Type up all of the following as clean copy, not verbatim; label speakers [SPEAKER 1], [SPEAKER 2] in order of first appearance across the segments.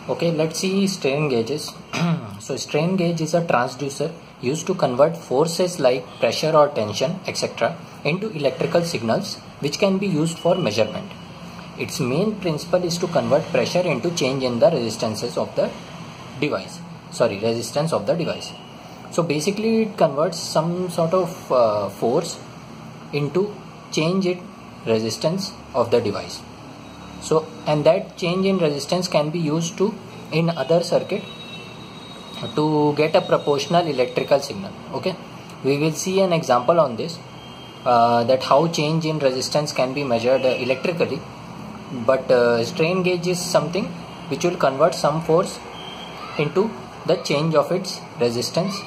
[SPEAKER 1] Okay, let's see strain gauges. So strain gauge is a transducer used to convert forces like pressure or tension, etc. into electrical signals which can be used for measurement. Its main principle is to convert pressure into change in the resistance of the device. So basically it converts some sort of force into change in resistance of the device. So, and that change in resistance can be used in other circuit to get a proportional electrical signal. Okay, we will see an example on this, that how change in resistance can be measured electrically. But strain gauge is something which will convert some force into the change of its resistance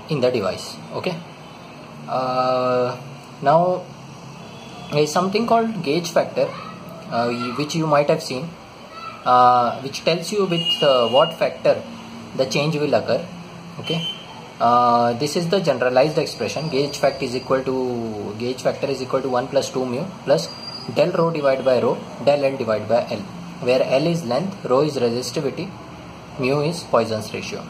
[SPEAKER 1] in the device. Okay, now there is something called gauge factor, which you might have seen, which tells you with what factor the change will occur. Okay, this is the generalized expression. Gauge factor is equal to 1 plus 2 mu plus del rho divided by rho del L divided by L, where L is length, rho is resistivity, mu is Poisson's ratio.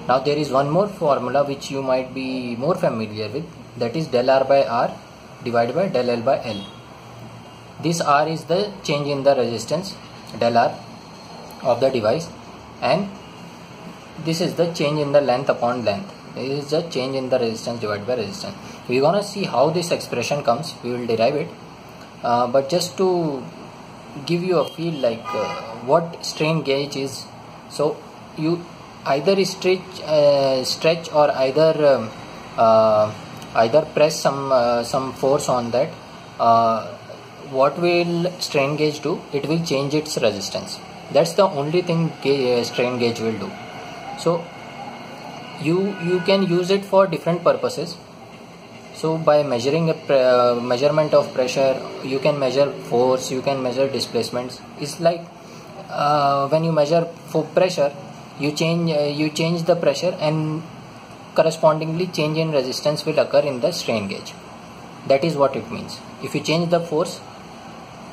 [SPEAKER 1] Now there is one more formula which you might be more familiar with, that is del R by R divided by del L by L. This R is the change in the resistance del R of the device, and this is the change in the length upon length. This is the change in the resistance divided by resistance. We are gonna see how this expression comes. We will derive it, but just to give you a feel like what strain gauge is. So you either stretch or either press some force on that. What will strain gauge do? It will change its resistance. That's the only thing strain gauge will do. So you can use it for different purposes. So by measuring a measurement of pressure, you can measure force, you can measure displacements. It's like when you measure for pressure, you change the pressure, and correspondingly change in resistance will occur in the strain gauge. That is what it means. If you change the force,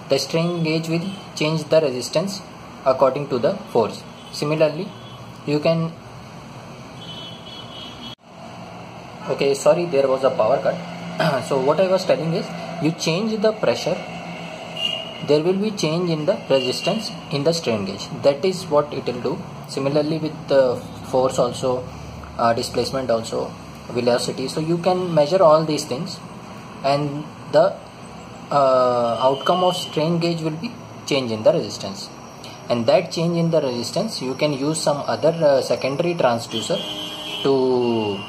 [SPEAKER 1] the strain gauge will change the resistance according to the force. Similarly, you can, okay, sorry, there was a power cut. So what I was telling is, you change the pressure, there will be change in the resistance in the strain gauge. That is what it will do. Similarly with the force also, displacement also, velocity. So you can measure all these things, and the outcome of strain gauge will be change in the resistance. And that change in the resistance, you can use some other secondary transducer to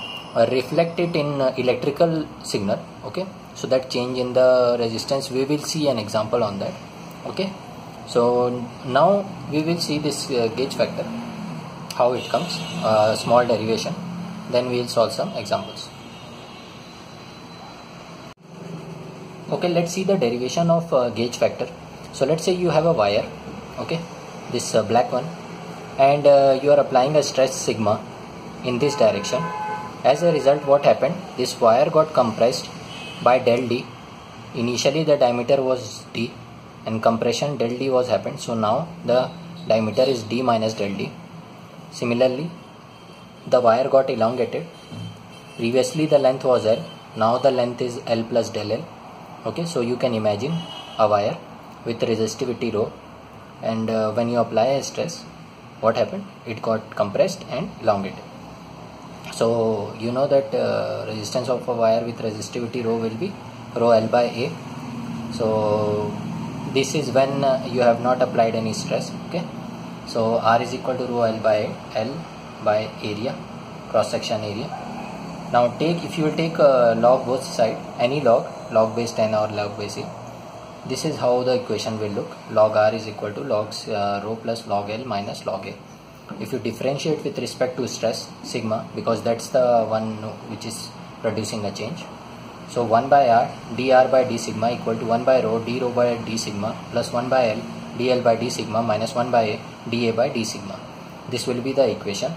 [SPEAKER 1] reflect it in electrical signal. Okay, so that change in the resistance, we will see an example on that. Okay, so now we will see this gauge factor, how it comes, small derivation, then we will solve some examples. Okay, let's see the derivation of gauge factor. So let's say you have a wire, okay, this black one, and you are applying a stress sigma in this direction. As a result, what happened? This wire got compressed by del D. Initially the diameter was D, and compression del D was happened. So now the diameter is D minus del D. Similarly, the wire got elongated. Previously the length was L, now the length is L plus del L. Okay, so you can imagine a wire with resistivity rho, and when you apply a stress, what happened? It got compressed and elongated. So you know that resistance of a wire with resistivity rho will be rho L by A. So this is when you have not applied any stress. Okay, so R is equal to rho L by A, L by area, cross section area. Now if you will take log both side, any log base 10 or log base A, this is how the equation will look. Log R is equal to log rho plus log L minus log A. If you differentiate with respect to stress sigma, because that's the one which is producing a change, so 1 by R dr by d sigma equal to 1 by rho d rho by d sigma plus 1 by L dl by d sigma minus 1 by A dA by d sigma. This will be the equation.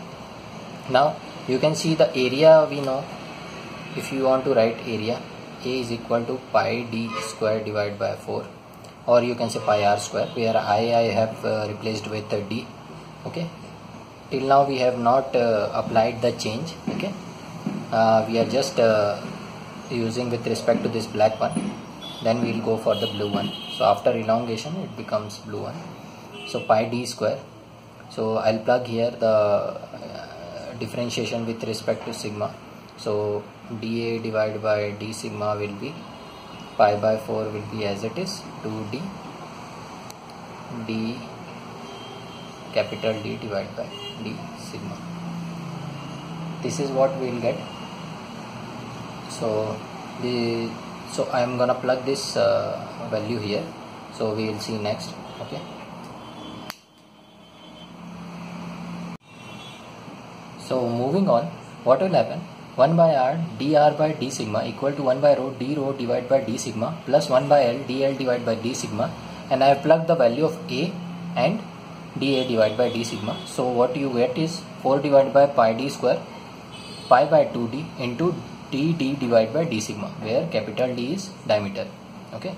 [SPEAKER 1] Now you can see the area. We know, if you want to write area, A is equal to pi d square divided by 4, or you can say pi r square, where I have replaced with d. Okay, till now we have not applied the change. Okay, we are just using with respect to this black one, then we will go for the blue one. So after elongation it becomes blue one. So pi d square. So I'll plug here the differentiation with respect to sigma. So dA divided by d sigma will be pi by 4 will be as it is 2d d capital D divided by d sigma. This is what we will get. So I am gonna plug this value here. So we will see next. Okay. So moving on, what will happen? 1 by r dr by d sigma equal to 1 by rho d rho divided by d sigma plus 1 by l dl divided by d sigma, and I have plugged the value of a and dA divided by d sigma. So what you get is 4 divided by pi d square pi by 2d into dd divided by d sigma, where capital D is diameter. Okay,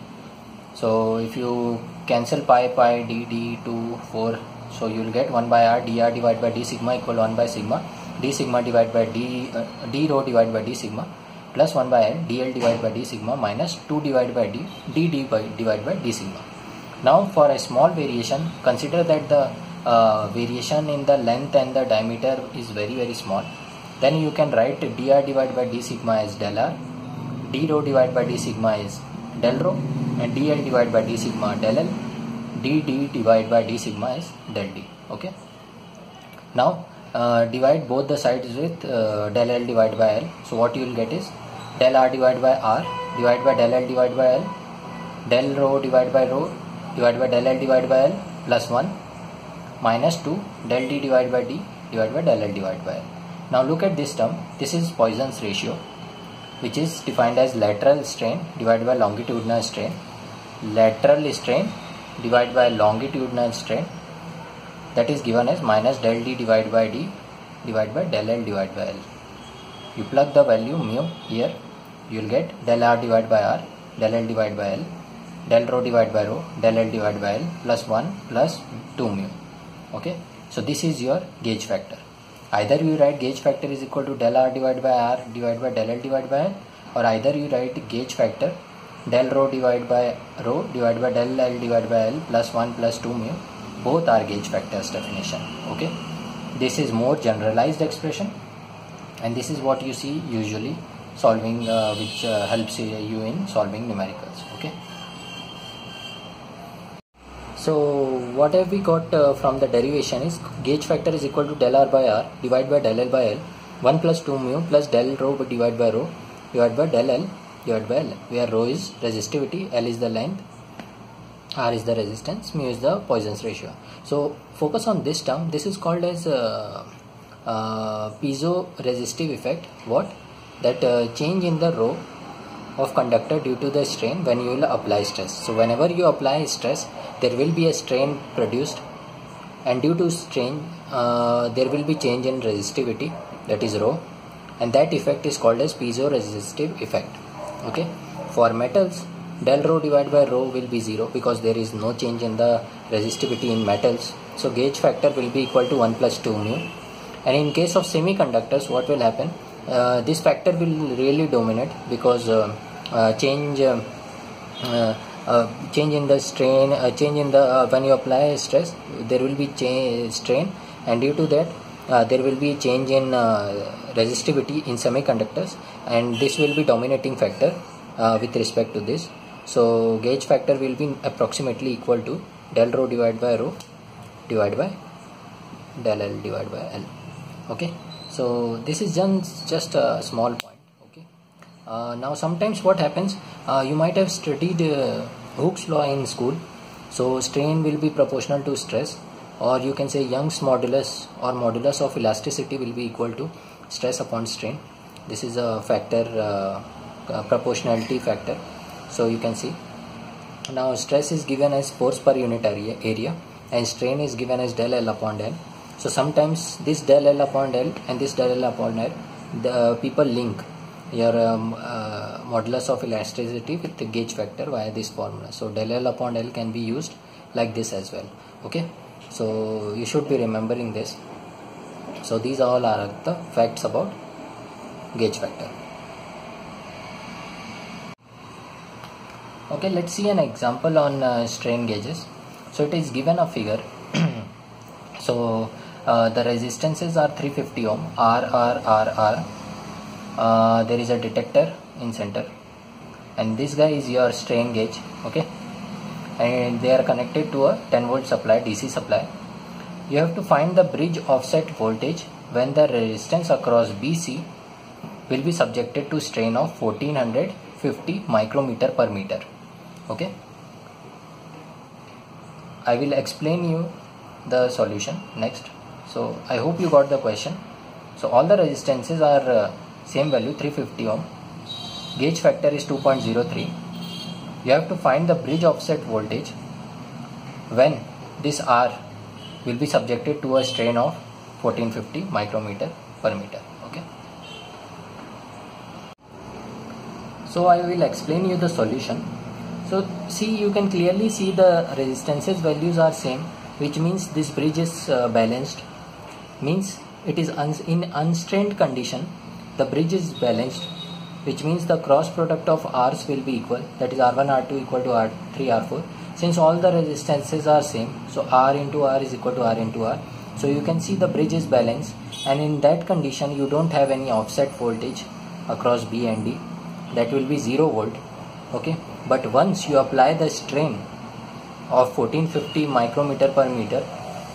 [SPEAKER 1] so if you cancel pi d to 4, so you will get 1 by r dr divided by d sigma equal 1 by sigma d sigma divided by d rho divided by d sigma plus 1 by l dl divided by d sigma minus 2 divided by d divided by d sigma. Now for a small variation, consider that the variation in the length and the diameter is very small. Then you can write dr divided by d sigma as del r, d rho divided by d sigma is del rho, and dl divided by d sigma del l, dd divided by d sigma is del d. Okay. Now divide both the sides with del l divided by l. So what you will get is del r divided by r divided by del l divided by l, del rho divided by rho divided by del l divided by l plus 1 minus 2 del d divided by d divided by del l divided by l. Now look at this term. This is Poisson's ratio, which is defined as lateral strain divided by longitudinal strain. Lateral strain divided by longitudinal strain, that is given as minus del d divided by d divided by del l divided by l. You plug the value mu here, you will get del r divided by r, del l divided by l, del rho divided by rho, del l divided by l plus 1 plus 2 mu. Okay, so this is your gauge factor. Either you write gauge factor is equal to del r divided by r divided by del l divided by l, or either you write gauge factor del rho divided by rho divided by del l divided by l plus 1 plus 2 mu. Both are gauge factors definition. Okay, this is more generalized expression, and this is what you see usually solving, which helps you in solving numericals. Okay, so what have we got from the derivation is gauge factor is equal to del r by r divided by del l by l 1 plus 2 mu plus del rho divided by rho divided by del l divided by l, where rho is resistivity, l is the length, r is the resistance, mu is the Poisson's ratio. So focus on this term. This is called as piezo-resistive effect. What? That change in the rho of conductor due to the strain when you will apply stress. So whenever you apply stress, there will be a strain produced, and due to strain there will be change in resistivity, that is rho, and that effect is called as piezo-resistive effect. Okay, for metals, del rho divided by rho will be 0 because there is no change in the resistivity in metals. So gauge factor will be equal to 1 plus 2 mu. And in case of semiconductors, what will happen? This factor will really dominate because change in the strain, change in the when you apply stress, there will be strain, and due to that there will be change in resistivity in semiconductors, and this will be dominating factor with respect to this. So gauge factor will be approximately equal to del rho divided by rho divided by del l divided by l. Okay, so this is just a small point. Okay, now sometimes what happens, you might have studied Hooke's law in school. So strain will be proportional to stress, or you can say Young's modulus or modulus of elasticity will be equal to stress upon strain. This is a factor, proportionality factor. So you can see now stress is given as force per unit area and strain is given as del L upon del. So sometimes this del L upon del and this del L upon del, the people link your modulus of elasticity with the gauge factor via this formula. So del L upon L can be used like this as well. Okay, so you should be remembering this. So these all are the facts about gauge factor. Okay, let's see an example on strain gauges. So it is given a figure. So the resistances are 350 ohm, R. There is a detector in center, and this guy is your strain gauge. Okay, and they are connected to a 10 volt supply, DC supply. You have to find the bridge offset voltage when the resistance across BC will be subjected to strain of 1450 micrometer per meter. Okay, I will explain you the solution next. So I hope you got the question. So all the resistances are same value, 350 ohm. Gauge factor is 2.03. You have to find the bridge offset voltage when this R will be subjected to a strain of 1450 micrometer per meter. Okay, so I will explain you the solution. So see, you can clearly see the resistances values are same, which means this bridge is balanced, means it is in unstrained condition. The bridge is balanced, which means the cross product of R's will be equal, that is R1 R2 equal to R3 R4. Since all the resistances are same, so R into R is equal to R into R. So you can see the bridge is balanced, and in that condition you don't have any offset voltage across B and D, that will be 0 volt. Okay, but once you apply the strain of 1450 micrometer per meter,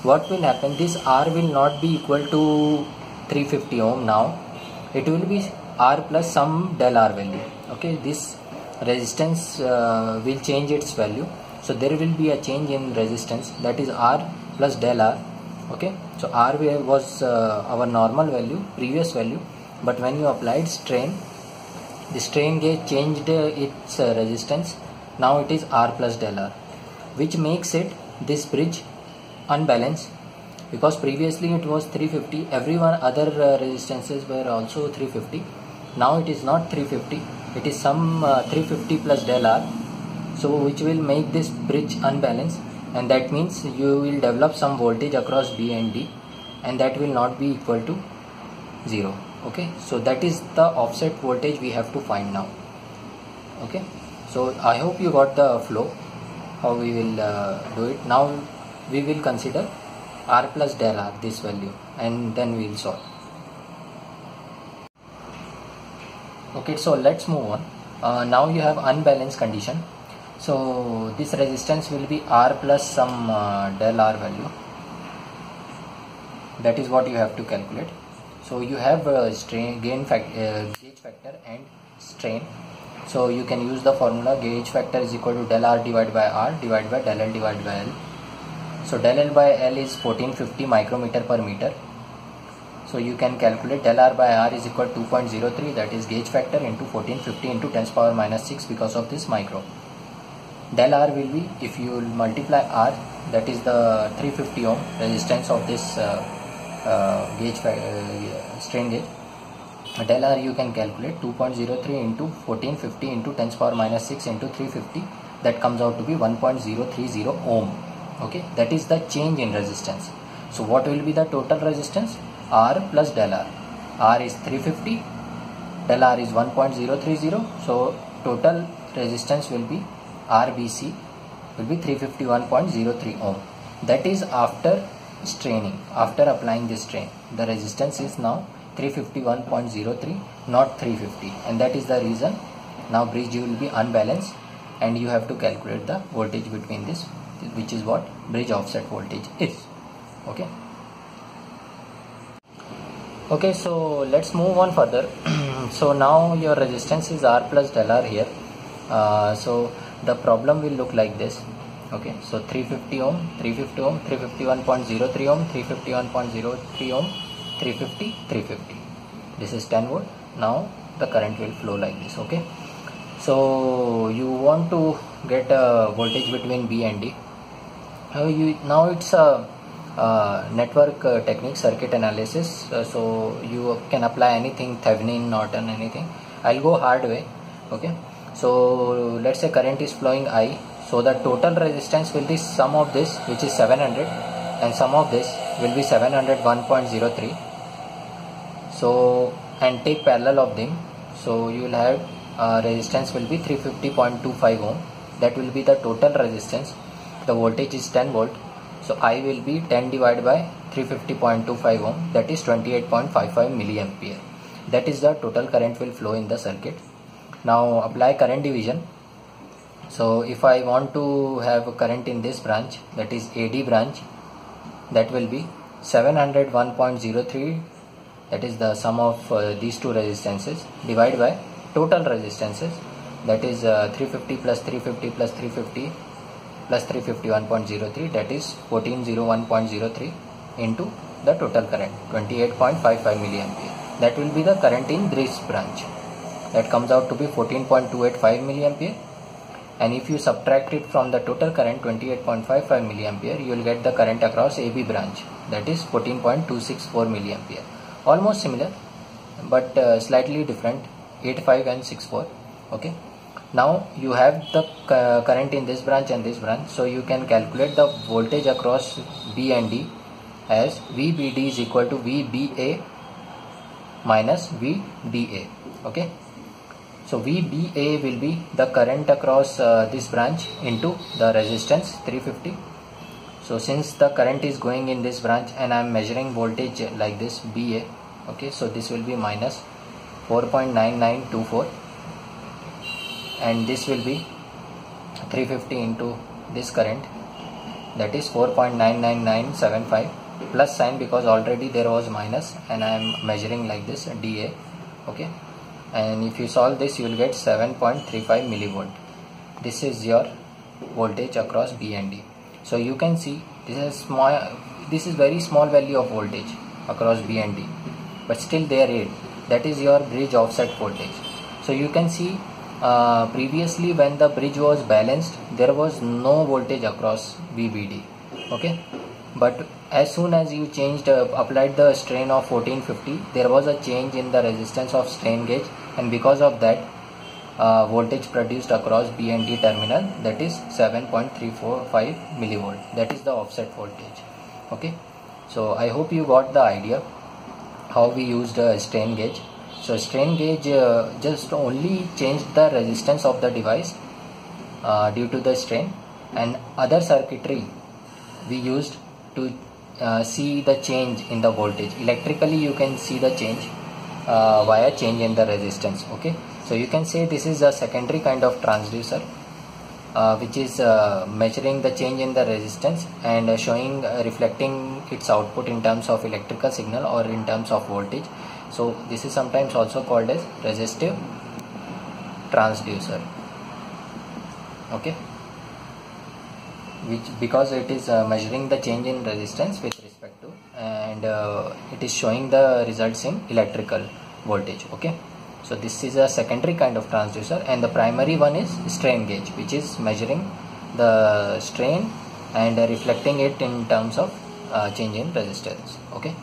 [SPEAKER 1] what will happen? This R will not be equal to 350 ohm now. It will be R plus some del R value. Okay, this resistance will change its value. So there will be a change in resistance, that is R plus del R. Okay, so R was our normal value, previous value, but when you applied strain, the strain gauge changed its resistance. Now it is R plus del R, which makes it this bridge unbalanced, because previously it was 350, everyone other resistances were also 350. Now it is not 350, it is some 350 plus del R, so which will make this bridge unbalanced, and that means you will develop some voltage across B and D, and that will not be equal to 0. Okay, so that is the offset voltage we have to find now. Okay, so I hope you got the flow, how we will do it. Now we will consider R plus del R, this value, and then we will solve. Okay, so let's move on. Now you have unbalanced condition. So this resistance will be R plus some del R value. That is what you have to calculate. So you have strain, gauge factor and strain. So you can use the formula gauge factor is equal to del R divided by R divided by del L divided by L. So del L by L is 1450 micrometer per meter. So you can calculate del R by R is equal to 2.03, that is gauge factor into 1450 into 10 power minus 6 because of this micro. Del R will be, if you will multiply R, that is the 350 ohm resistance of this strain gauge. Del R you can calculate 2.03 into 1450 into 10 power minus 6 into 350, that comes out to be 1.030 ohm. Okay, that is the change in resistance. So what will be the total resistance? R plus del R. R is 350, del R is 1.030, so total resistance will be RBC will be 351.03 ohm. That is after straining, after applying this strain. The resistance is now 351.03, not 350, and that is the reason now bridge will be unbalanced, and you have to calculate the voltage between this, which is what bridge offset voltage is. Okay. Okay, so let's move on further. So now your resistance is R plus del R here. So the problem will look like this. Okay, so 350 ohm, 350 ohm, 351.03 ohm, 351.03 ohm, 350, 350. This is 10 volt. Now the current will flow like this. Okay, so you want to get a voltage between B and D. Now it's a network technique, circuit analysis. So you can apply anything, Thevenin, Norton, anything. I'll go hard way. Okay, so let's say current is flowing I, so the total resistance will be sum of this, which is 700, and sum of this will be 701.03. so and take parallel of them, so you will have resistance will be 350.25 ohm. That will be the total resistance. The voltage is 10 volt, so I will be 10 divided by 350.25 ohm, that is 28.55 milliampere. That is the total current will flow in the circuit. Now apply current division. So if I want to have current in this branch, that is AD branch, that will be 701.03, that is the sum of these two resistances, divided by total resistances, that is 350 plus 350 plus 350 plus 351.03, that is 1401.03 into the total current 28.55 milliampere. That will be the current in this branch. That comes out to be 14.285 milliampere. And if you subtract it from the total current 28.55 milliampere, you will get the current across AB branch, that is 14.264 milliampere. Almost similar, but slightly different, 85 and 64. Okay, now you have the current in this branch and this branch, so you can calculate the voltage across B and D as VBD is equal to VBA minus VBA. Okay, so VBA will be the current across this branch into the resistance 350. So since the current is going in this branch and I am measuring voltage like this BA, okay, so this will be minus 4.9924, and this will be 350 into this current, that is 4.99975, plus sign because already there was minus and I am measuring like this DA. Okay, and if you solve this, you will get 7.35 millivolt. This is your voltage across B and D. So you can see this is very small value of voltage across B and D, but still they are 8. That is your bridge offset voltage. So you can see previously when the bridge was balanced, there was no voltage across VBD. Okay, but as soon as you changed applied the strain of 1450, there was a change in the resistance of strain gauge, and because of that voltage produced across B and D terminal, that is 7.345 millivolt. That is the offset voltage. Okay, so I hope you got the idea how we used strain gauge. So strain gauge just only changed the resistance of the device due to the strain, and other circuitry we used to see the change in the voltage. Electrically you can see the change via change in the resistance. Okay, so you can say this is a secondary kind of transducer which is measuring the change in the resistance and showing reflecting its output in terms of electrical signal or in terms of voltage. So this is sometimes also called as resistive transducer. Okay, which because it is measuring the change in resistance with respect to, and it is showing the results in electrical voltage. Okay, so this is a secondary kind of transducer, and the primary one is strain gauge, which is measuring the strain and reflecting it in terms of change in resistance. Okay.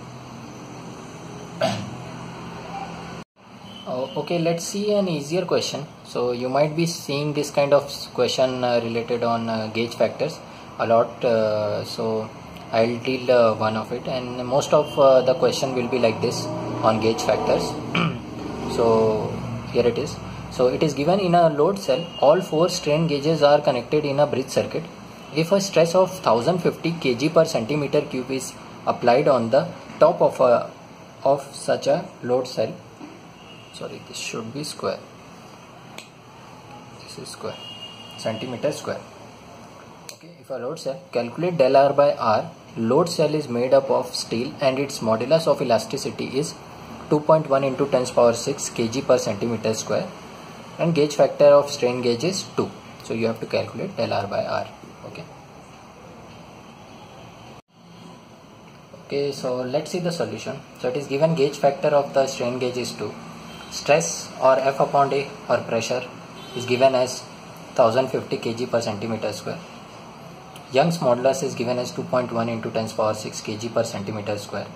[SPEAKER 1] Okay, let's see an easier question. So you might be seeing this kind of question related on gauge factors a lot, so I'll deal one of it, and most of the question will be like this on gauge factors. So here it is. So it is given in a load cell, all 4 strain gauges are connected in a bridge circuit. If a stress of 1050 kg per centimeter cube is applied on the top of such a load cell, sorry, this should be square, this is square, centimeter square. Okay, if a load cell, calculate del R by R. Load cell is made up of steel and its modulus of elasticity is 2.1 into 10 power 6 kg per centimeter square, and gauge factor of strain gauge is 2. So you have to calculate del R by R. Okay. Okay, so let's see the solution. So it is given gauge factor of the strain gauge is 2. Stress or F upon A or pressure is given as 1050 kg per centimeter square. Young's modulus is given as 2.1 into 10 power 6 kg per centimeter square.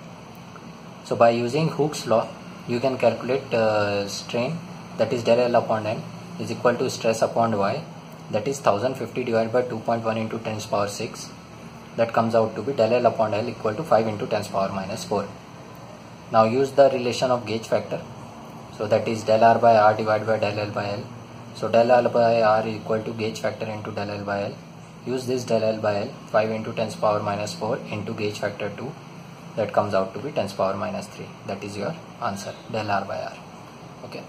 [SPEAKER 1] So by using Hooke's law, you can calculate strain, that is del L upon N. is equal to stress upon y, that is 1050 divided by 2.1 into 10 to the power 6. That comes out to be del L upon L equal to 5 into 10 to the power minus 4. Now use the relation of gauge factor. So that is del R by R divided by del L by L. So del L by R is equal to gauge factor into del L by L. Use this del L by L, 5 into 10 to the power minus 4 into gauge factor 2. That comes out to be 10 to the power minus 3. That is your answer, del R by R. Okay.